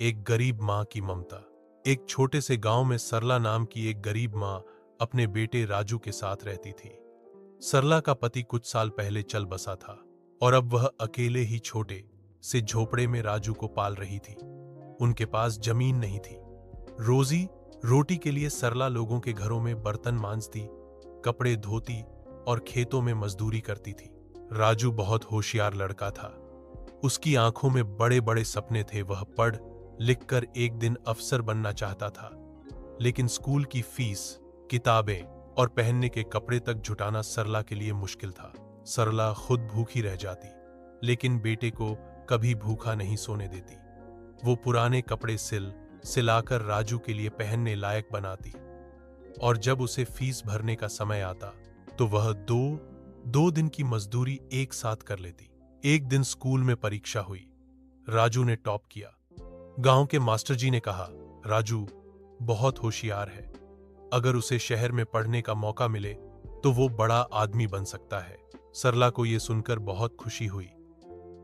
एक गरीब माँ की ममता। एक छोटे से गांव में सरला नाम की एक गरीब माँ अपने बेटे राजू के साथ रहती थी। सरला का पति कुछ साल पहले चल बसा था और अब वह अकेले ही छोटे से झोपड़े में राजू को पाल रही थी। उनके पास जमीन नहीं थी। रोजी रोटी के लिए सरला लोगों के घरों में बर्तन मांजती, कपड़े धोती और खेतों में मजदूरी करती थी। राजू बहुत होशियार लड़का था। उसकी आंखों में बड़े बड़े सपने थे। वह पढ़ लिखकर एक दिन अफसर बनना चाहता था, लेकिन स्कूल की फीस, किताबें और पहनने के कपड़े तक जुटाना सरला के लिए मुश्किल था। सरला खुद भूखी रह जाती, लेकिन बेटे को कभी भूखा नहीं सोने देती। वो पुराने कपड़े सिलाकर राजू के लिए पहनने लायक बनाती, और जब उसे फीस भरने का समय आता तो वह दो दिन की मजदूरी एक साथ कर लेती। एक दिन स्कूल में परीक्षा हुई। राजू ने टॉप किया। गांव के मास्टर जी ने कहा, राजू बहुत होशियार है, अगर उसे शहर में पढ़ने का मौका मिले तो वो बड़ा आदमी बन सकता है। सरला को यह सुनकर बहुत खुशी हुई,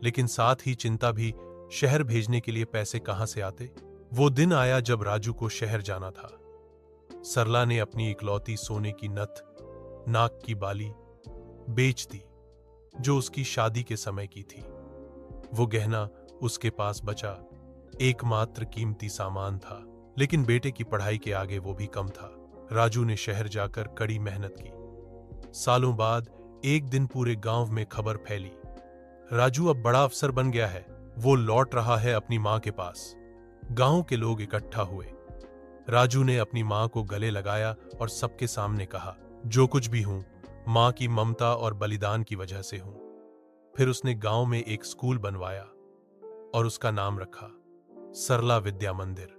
लेकिन साथ ही चिंता भी। शहर भेजने के लिए पैसे कहां से आते? वो दिन आया जब राजू को शहर जाना था। सरला ने अपनी इकलौती सोने की नथ, नाक की बाली बेच दी, जो उसकी शादी के समय की थी। वो गहना उसके पास बचा एकमात्र कीमती सामान था, लेकिन बेटे की पढ़ाई के आगे वो भी कम था। राजू ने शहर जाकर कड़ी मेहनत की। सालों बाद एक दिन पूरे गांव में खबर फैली, राजू अब बड़ा अफसर बन गया है, वो लौट रहा है अपनी मां के पास। गांव के लोग इकट्ठा हुए। राजू ने अपनी मां को गले लगाया और सबके सामने कहा, जो कुछ भी हूं, मां की ममता और बलिदान की वजह से हूं। फिर उसने गांव में एक स्कूल बनवाया और उसका नाम रखा सरला विद्या मंदिर।